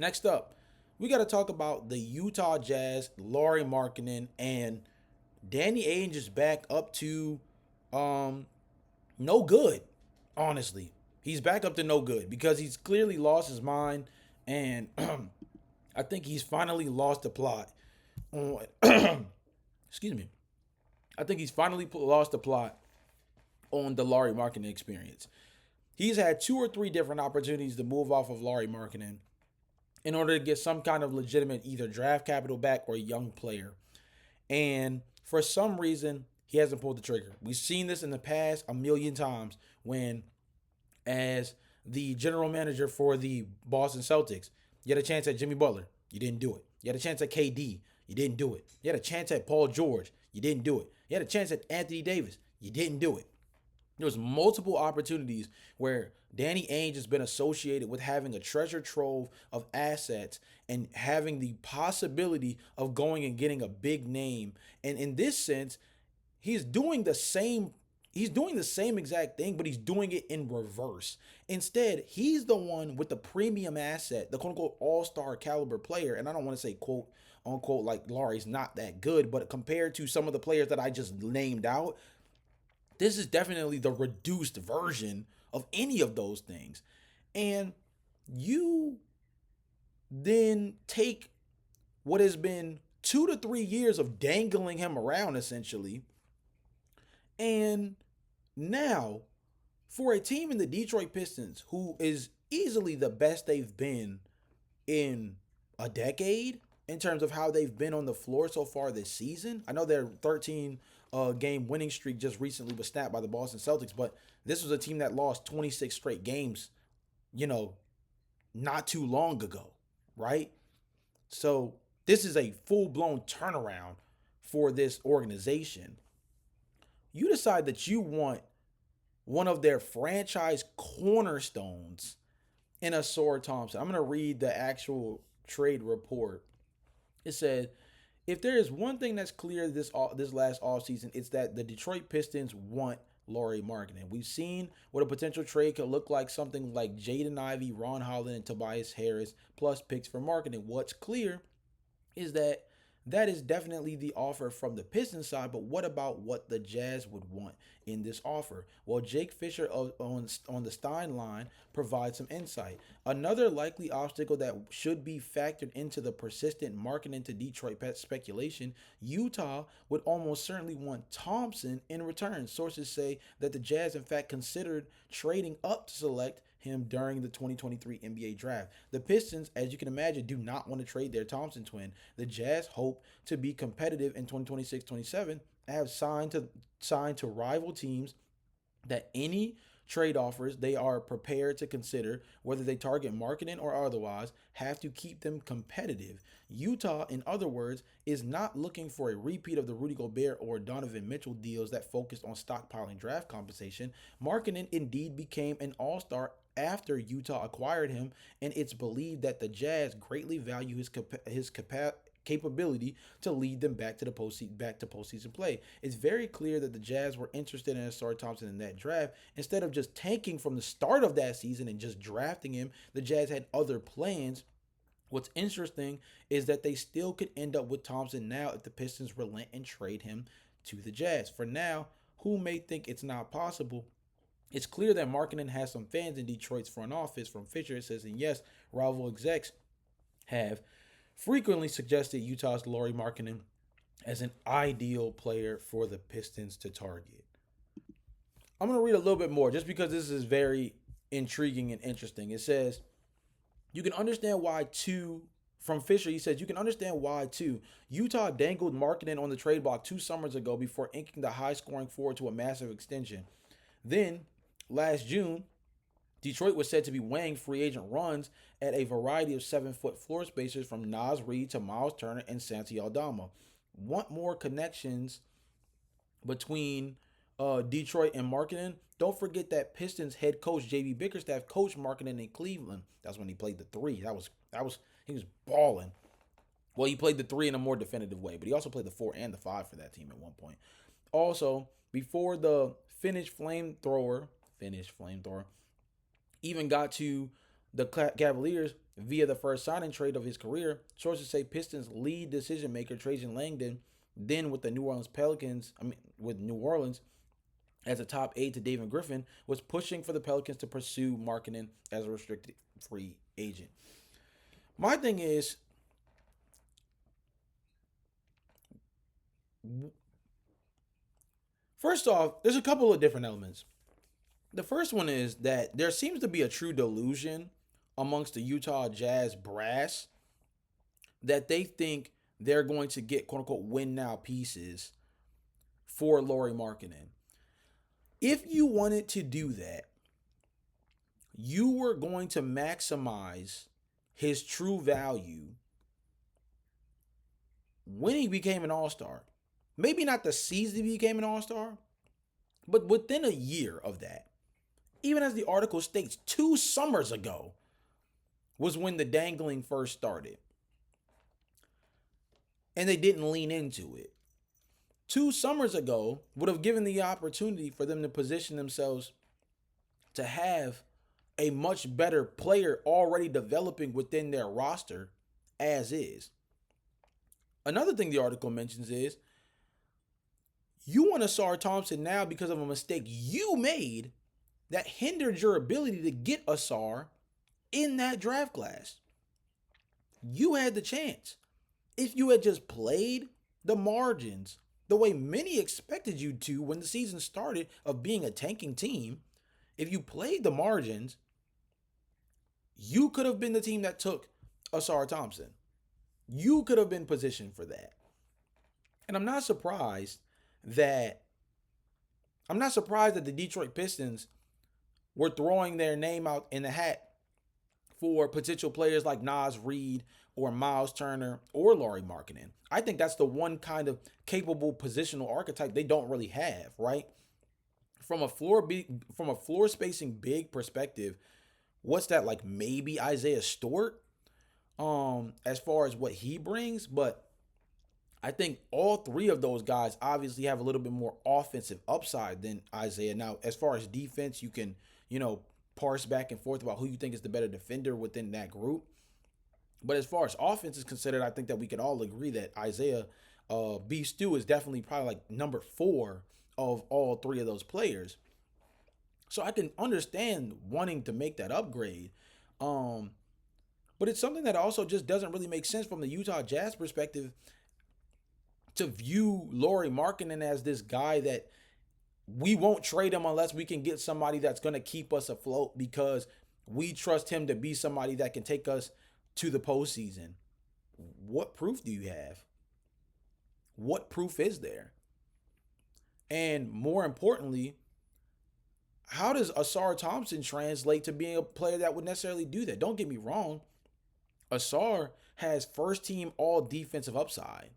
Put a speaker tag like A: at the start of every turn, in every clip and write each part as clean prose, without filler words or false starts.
A: Next up, we got to talk about the Utah Jazz, Lauri Markkanen, and Danny Ainge is back up to um, no good, honestly. He's back up to no good because he's clearly lost his mind, and I think he's finally lost the plot on. Excuse me. I think he's finally lost the plot on the Lauri Markkanen experience. He's had two or three different opportunities to move off of Lauri Markkanen in order to get some kind of legitimate either draft capital back or young player. And for some reason, he hasn't pulled the trigger. We've seen this in the past a million times when, as the general manager for the Boston Celtics, you had a chance at Jimmy Butler. You didn't do it. You had a chance at KD. You didn't do it. You had a chance at Paul George. You didn't do it. You had a chance at Anthony Davis. You didn't do it. There was multiple opportunities where Danny Ainge has been associated with having a treasure trove of assets and having the possibility of going and getting a big name. And in this sense, he's doing the same exact thing, but he's doing it in reverse. Instead, he's the one with the premium asset, the quote unquote all-star caliber player. And I don't want to say quote unquote like Lauri's not that good, but compared to some of the players that I just named out, this is definitely the reduced version of any of those things. And you then take what has been 2 to 3 years of dangling him around essentially. And now, for a team in the Detroit Pistons, who is easily the best they've been in a decade in terms of how they've been on the floor so far this season. I know their 13 game winning streak just recently was snapped by the Boston Celtics, but this was a team that lost 26 straight games, you know, not too long ago, right? So this is a full blown turnaround for this organization. You decide that you want one of their franchise cornerstones in Ausar Thompson. I'm going to read the actual trade report. It said, if there is one thing that's clear this last offseason, it's that the Detroit Pistons want Lauri Markkanen. We've seen what a potential trade could look like, something like Jaden Ivey, Ron Holland, and Tobias Harris, plus picks for Markkanen. What's clear is that that is definitely the offer from the Pistons side, but what about what the Jazz would want in this offer? Well, Jake Fisher on the Stein line provides some insight. Another likely obstacle that should be factored into the persistent market into Detroit speculation, Utah would almost certainly want Thompson in return. Sources say that the Jazz, in fact, considered trading up to select him during the 2023 NBA draft. The Pistons, as you can imagine, do not want to trade their Thompson twin. The Jazz hope to be competitive in 2026-27 and have signed to rival teams that any trade offers they are prepared to consider, whether they target marketing or otherwise, have to keep them competitive. Utah, in other words, is not looking for a repeat of the Rudy Gobert or Donovan Mitchell deals that focused on stockpiling draft compensation. Markkanen indeed became an all-star after Utah acquired him, and it's believed that the Jazz greatly value his capability to lead them back to postseason play. It's very clear that the Jazz were interested in Ausar Thompson in that draft. Instead of just tanking from the start of that season and just drafting him, the Jazz had other plans. What's interesting is that they still could end up with Thompson now if the Pistons relent and trade him to the Jazz. For now, who may think it's not possible, it's clear that Markkanen has some fans in Detroit's front office. From Fisher, it says, and yes, rival execs have frequently suggested Utah's Lauri Markkanen as an ideal player for the Pistons to target. I'm going to read a little bit more just because this is very intriguing and interesting. It says, you can understand why, too. From Fisher, he says, you can understand why, too. Utah dangled Markkanen on the trade block 2 summers ago before inking the high-scoring forward to a massive extension. Then, last June, Detroit was said to be weighing free agent runs at a variety of 7-foot floor spacers from Naz Reid to Miles Turner and Santi Aldama. Want more connections between Detroit and Markkanen? Don't forget that Pistons head coach JB Bickerstaff coached Markkanen in Cleveland. That's when he played the three. He was balling. Well, he played the three in a more definitive way, but he also played the 4 and the 5 for that team at one point. Also, before the Finnish flamethrower even got to The Cavaliers, via the first signing trade of his career, sources say Pistons lead decision maker Trajan Langdon, then with the New Orleans Pelicans, with New Orleans as a top aide to David Griffin, was pushing for the Pelicans to pursue Markkanen as a restricted free agent. My thing is, first off, there's a couple of different elements. The first one is that there seems to be a true delusion amongst the Utah Jazz brass that they think they're going to get quote unquote win now pieces for Lauri Markkanen. If you wanted to do that, you were going to maximize his true value when he became an all-star. Maybe not the season he became an all-star, but within a year of that. Even as the article states, 2 summers ago was when the dangling first started. And they didn't lean into it. 2 summers ago would have given the opportunity for them to position themselves to have a much better player already developing within their roster as is. Another thing the article mentions is you want Ausar Thompson now because of a mistake you made that hindered your ability to get Ausar in that draft class. You had the chance. If you had just played the margins the way many expected you to when the season started of being a tanking team, if you played the margins, you could have been the team that took Ausar Thompson. You could have been positioned for that. And I'm not surprised that the Detroit Pistons were throwing their name out in the hat for potential players like Naz Reid or Miles Turner or Lauri Markkanen. I think that's the one kind of capable positional archetype they don't really have, right? From a floor spacing big perspective, what's that like? Maybe Isaiah Stewart, as far as what he brings, but I think all 3 of those guys obviously have a little bit more offensive upside than Isaiah. Now, as far as defense, you can, parse back and forth about who you think is the better defender within that group. But as far as offense is considered, I think that we can all agree that Isaiah B. Stu is definitely probably like number 4 of all 3 of those players. So I can understand wanting to make that upgrade. But it's something that also just doesn't really make sense from the Utah Jazz perspective to view Lauri Markkanen as this guy that we won't trade him unless we can get somebody that's going to keep us afloat because we trust him to be somebody that can take us to the postseason. What proof do you have? What proof is there? And more importantly, how does Ausar Thompson translate to being a player that would necessarily do that? Don't get me wrong. Ausar has first team all defensive upside.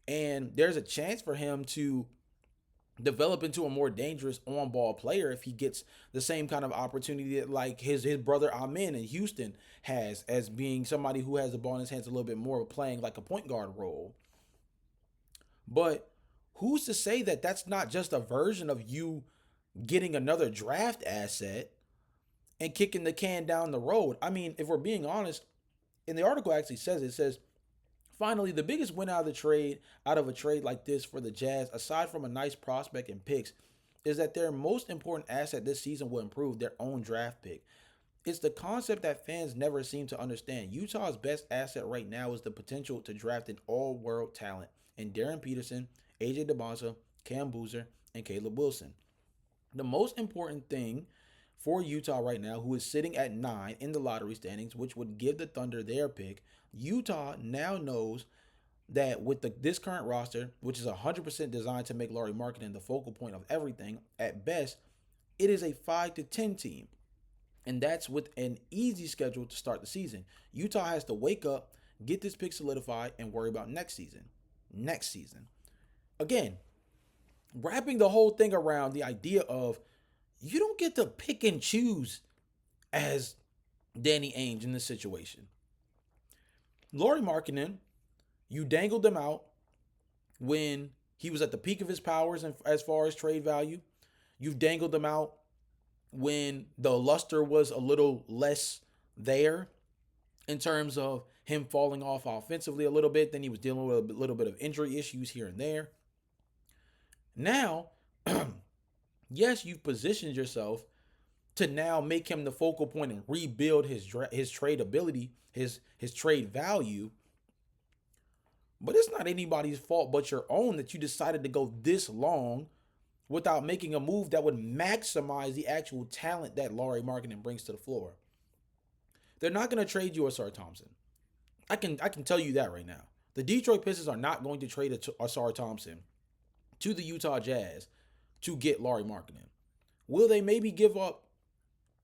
A: And there's a chance for him to develop into a more dangerous on-ball player if he gets the same kind of opportunity that like his brother Amen in Houston has, as being somebody who has the ball in his hands a little bit more, playing like a point guard role. But who's to say that that's not just a version of you getting another draft asset and kicking the can down the road? I mean, if we're being honest, and the article actually says it says, finally, the biggest win out of a trade like this for the Jazz, aside from a nice prospect and picks, is that their most important asset this season will improve their own draft pick. It's the concept that fans never seem to understand. Utah's best asset right now is the potential to draft an all-world talent in Darren Peterson, AJ DeBonsa, Cam Boozer, and Caleb Wilson. The most important thing for Utah right now, who is sitting at 9 in the lottery standings, which would give the Thunder their pick, Utah now knows that with this current roster, which is 100% designed to make Lauri Markkanen the focal point of everything, at best, it is a 5-10 team. And that's with an easy schedule to start the season. Utah has to wake up, get this pick solidified, and worry about next season. Again, wrapping the whole thing around the idea of you don't get to pick and choose as Danny Ainge in this situation. Lauri Markkanen, you dangled him out when he was at the peak of his powers and as far as trade value. You've dangled him out when the luster was a little less there in terms of him falling off offensively a little bit. Then he was dealing with a little bit of injury issues here and there. Now, yes, you've positioned yourself to now make him the focal point and rebuild his trade ability, his trade value. But it's not anybody's fault but your own that you decided to go this long without making a move that would maximize the actual talent that Lauri Markkanen brings to the floor. They're not going to trade you Ausar Thompson. I can tell you that right now. The Detroit Pistons are not going to trade Ausar Thompson to the Utah Jazz to get Lauri Markkanen. Will they maybe give up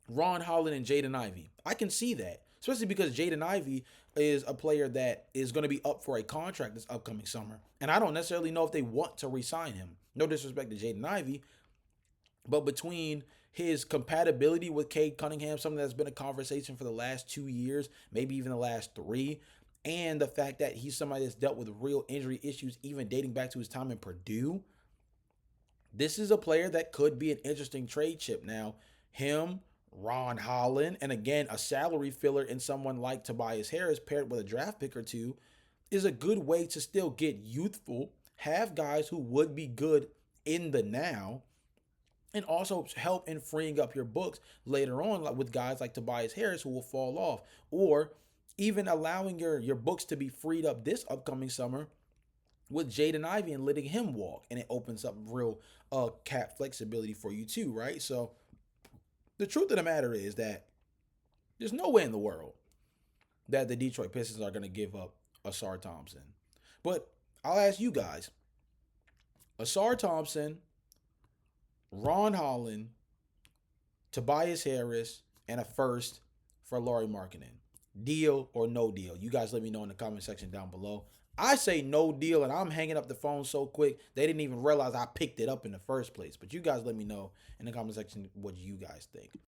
A: Ron Holland and Jaden Ivey? I can see that, especially because Jaden Ivey is a player that is going to be up for a contract this upcoming summer. And I don't necessarily know if they want to re-sign him. No disrespect to Jaden Ivey, but between his compatibility with Cade Cunningham, something that's been a conversation for the last 2 years, maybe even the last 3, and the fact that he's somebody that's dealt with real injury issues, even dating back to his time in Purdue, this is a player that could be an interesting trade chip. Now, him, Ron Holland, and again, a salary filler in someone like Tobias Harris paired with a draft pick or two is a good way to still get youthful, have guys who would be good in the now, and also help in freeing up your books later on, like with guys like Tobias Harris who will fall off, or even allowing your books to be freed up this upcoming summer with Jaden Ivey and letting him walk, and it opens up real cap flexibility for you too, right? So the truth of the matter is that there's no way in the world that the Detroit Pistons are going to give up Ausar Thompson. But I'll ask you guys, Ausar Thompson, Ron Holland, Tobias Harris, and a first for Lauri Markkanen. Deal or no deal? You guys let me know in the comment section down below. I say no deal, and I'm hanging up the phone so quick they didn't even realize I picked it up in the first place. But you guys let me know in the comment section what you guys think.